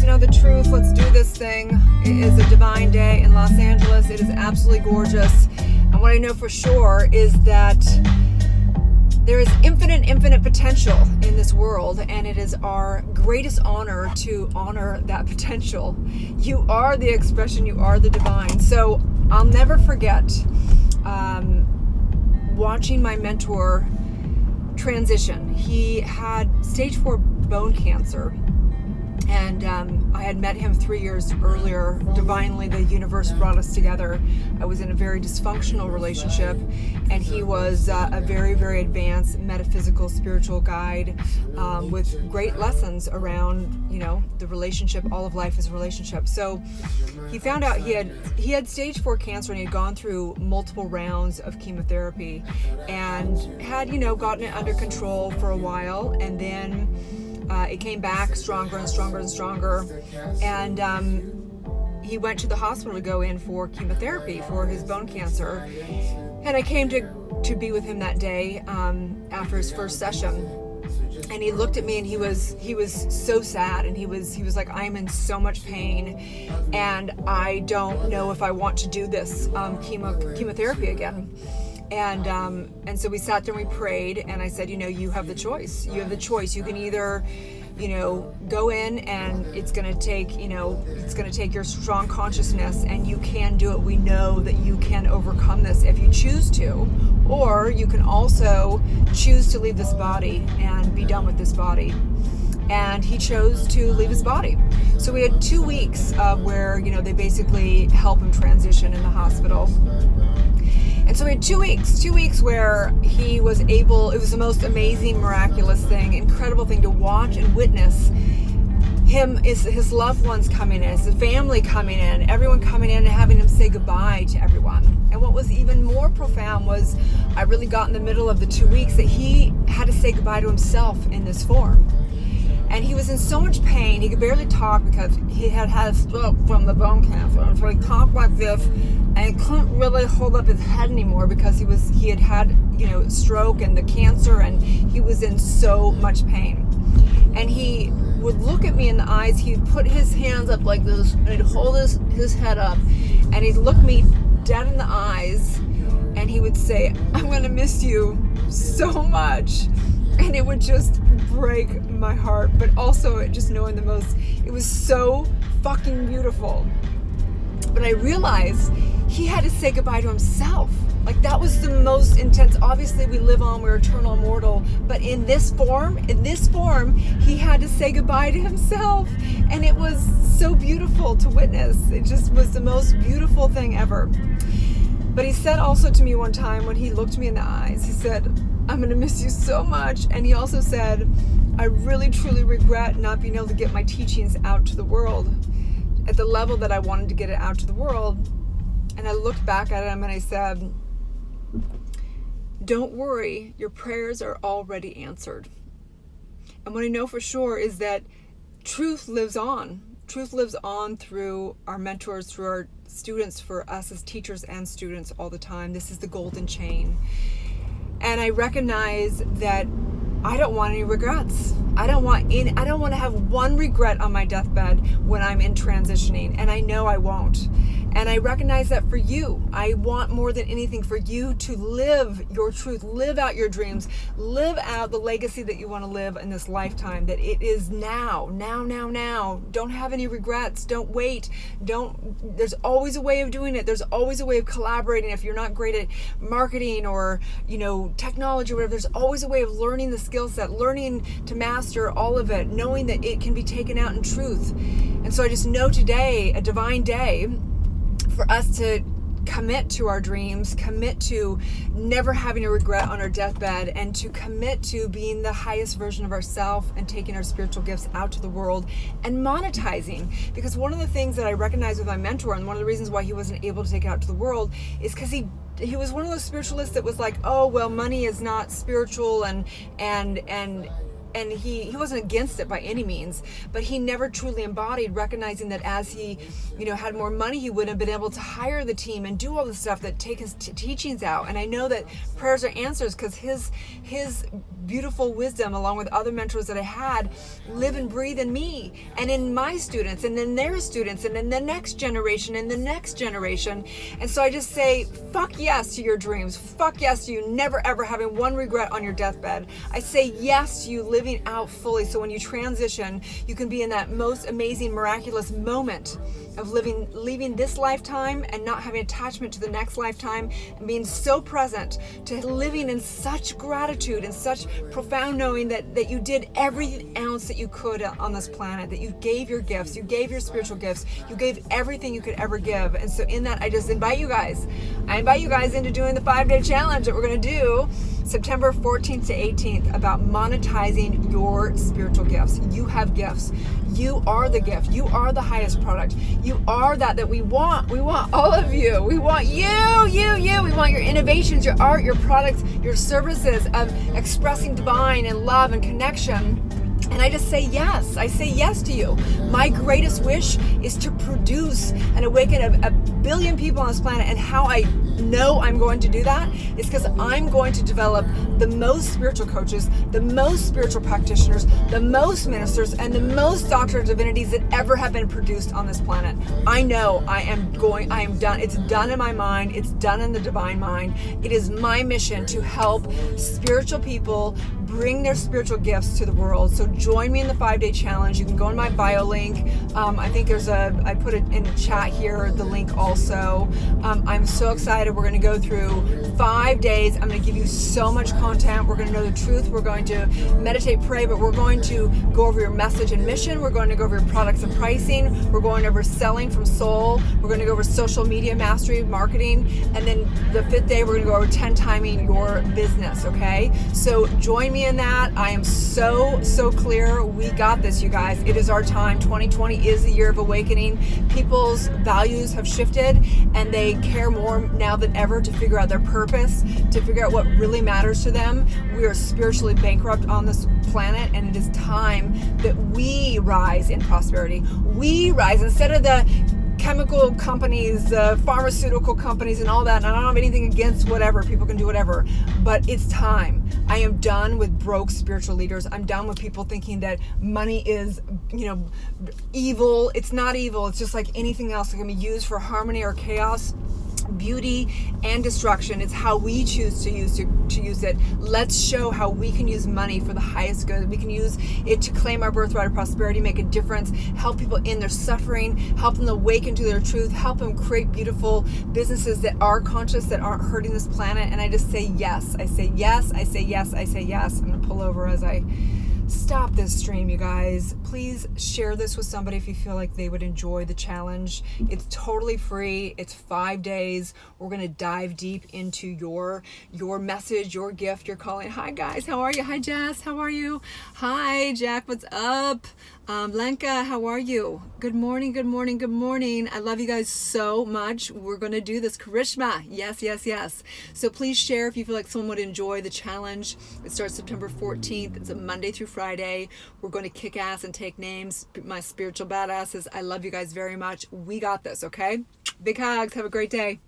to know the truth. Let's do this thing. It is a divine day in Los Angeles. It is absolutely gorgeous. And what I know for sure is that there is infinite potential in this world, and it is our greatest honor to honor that potential. You are the expression, you are the divine. So I'll never forget watching my mentor transition. He had stage 4 bone cancer, and I had met him 3 years earlier. Divinely, the universe brought us together. I was in a very dysfunctional relationship, and he was a very advanced metaphysical spiritual guide with great lessons around, the relationship. All of life is a relationship. So he found out he had stage 4 cancer, and he had gone through multiple rounds of chemotherapy and had gotten it under control for a while, and then it came back stronger and stronger and stronger, and he went to the hospital to go in for chemotherapy for his bone cancer. And I came to be with him that day after his first session, and he looked at me, and he was so sad, and he was like, I'm in so much pain, and I don't know if I want to do this chemotherapy again. And so we sat there and we prayed, and I said, you have the choice. You have the choice. You can either, go in, and it's going to take your strong consciousness, and you can do it. We know that you can overcome this if you choose to, or you can also choose to leave this body and be done with this body. And he chose to leave his body. So we had 2 weeks where, they basically help him transition in the hospital. And so we had 2 weeks where he was able, it was the most amazing, miraculous thing, incredible thing to watch and witness his loved ones coming in, his family coming in, everyone coming in and having him say goodbye to everyone. And what was even more profound was I really got in the middle of the 2 weeks that he had to say goodbye to himself in this form. And he was in so much pain, he could barely talk because he had had a stroke from the bone cancer. And so he talked like this, and he couldn't really hold up his head anymore because he had stroke and the cancer, and he was in so much pain. And he would look at me in the eyes, he'd put his hands up like this, and he'd hold his head up, and he'd look me dead in the eyes, and he would say, I'm gonna miss you so much. And it would just break my heart, but also just knowing it was so fucking beautiful. But I realized he had to say goodbye to himself. Like, that was the most intense. Obviously we live on, we're eternal, immortal, but in this form, he had to say goodbye to himself. And it was so beautiful to witness. It just was the most beautiful thing ever. But he said also to me one time, when he looked me in the eyes, he said, I'm going to miss you so much. And he also said, I really truly regret not being able to get my teachings out to the world at the level that I wanted to get it out to the world. And I looked back at him and I said, don't worry, your prayers are already answered. And what I know for sure is that truth lives on. Truth lives on through our mentors, through our students, for us as teachers and students all the time. This is the golden chain. And I recognize that I don't want any regrets. I don't want to have one regret on my deathbed when I'm in transitioning, and I know I won't. And I recognize that for you, I want more than anything for you to live your truth, live out your dreams, live out the legacy that you want to live in this lifetime, that it is now. Don't have any regrets. Don't wait. There's always a way of doing it. There's always a way of collaborating. If you're not great at marketing or, technology or whatever, there's always a way of learning the skill set, learning to master all of it, knowing that it can be taken out in truth. And so I just know today, a divine day, for us to commit to our dreams, commit to never having a regret on our deathbed, and to commit to being the highest version of ourselves and taking our spiritual gifts out to the world and monetizing. Because one of the things that I recognize with my mentor, and one of the reasons why he wasn't able to take it out to the world, is because he was one of those spiritualists that was like, oh, well, money is not spiritual, and and he wasn't against it by any means, but he never truly embodied recognizing that as he, had more money, he wouldn't have been able to hire the team and do all the stuff that take his teachings out. And I know that prayers are answers because his beautiful wisdom, along with other mentors that I had, live and breathe in me and in my students and in their students and in the next generation and the next generation. And so I just say, fuck yes to your dreams. Fuck yes to you never ever having one regret on your deathbed. I say yes to you living out fully, so when you transition, you can be in that most amazing, miraculous moment of leaving this lifetime and not having attachment to the next lifetime, and being so present to living in such gratitude and such profound knowing that you did every ounce that you could on this planet, that you gave your gifts, you gave your spiritual gifts, you gave everything you could ever give. And so in that, I just invite you guys into doing the 5-day challenge that we're going to do September 14th to 18th about monetizing your spiritual gifts. You have gifts. You are the gift. You are the highest product. You are that we want. We want all of you. We want you. We want your innovations, your art, your products, your services of expressing divine and love and connection. And I just say yes. I say yes to you. My greatest wish is to produce and awaken a billion people on this planet. And how I know I'm going to do that is because I'm going to develop the most spiritual coaches, the most spiritual practitioners, the most ministers, and the most doctor of divinities that ever have been produced on this planet. I know I am done. It's done in my mind. It's done in the divine mind. It is my mission to help spiritual people bring their spiritual gifts to the world. So join me in the 5-day challenge. You can go in my bio link. I think I put it in the chat here, the link also. I'm so excited. We're going to go through 5 days. I'm going to give you so much content. We're going to know the truth. We're going to meditate, pray, but we're going to go over your message and mission. We're going to go over your products and pricing. We're going over selling from soul. We're going to go over social media mastery, marketing. And then the 5th day, we're going to go over 10 timing your business. Okay. So join me in that. I am so clear. We got this, you guys. It is our time. 2020 is the year of awakening. People's values have shifted and they care more now than ever to figure out their purpose, to figure out what really matters to them. We are spiritually bankrupt on this planet, and it is time that we rise in prosperity. We rise instead of the chemical companies, pharmaceutical companies and all that. And I don't have anything against whatever. People can do whatever. But it's time. I am done with broke spiritual leaders. I'm done with people thinking that money is, evil. It's not evil. It's just like anything else that can be used for harmony or chaos, beauty and destruction. It's how we choose to use it. Let's show how we can use money for the highest good. We can use it to claim our birthright of prosperity, make a difference, help people in their suffering, help them awaken to their truth, help them create beautiful businesses that are conscious, that aren't hurting this planet. And I just say yes. I say yes. I say yes. I say yes. I'm going to pull over as I stop this stream, you guys. Please share this with somebody if you feel like they would enjoy the challenge. It's totally free. It's 5 days. We're going to dive deep into your message, your gift, your calling. Hi guys, how are you? Hi Jess, how are you? Hi Jack, what's up? Lenka, how are you? Good morning, good morning, good morning. I love you guys so much. We're going to do this. Karishma, yes. So please share if you feel like someone would enjoy the challenge. It starts September 14th. It's a Monday through Friday. We're going to kick ass and take names. My spiritual badasses. I love you guys very much. We got this, okay? Big hugs. Have a great day.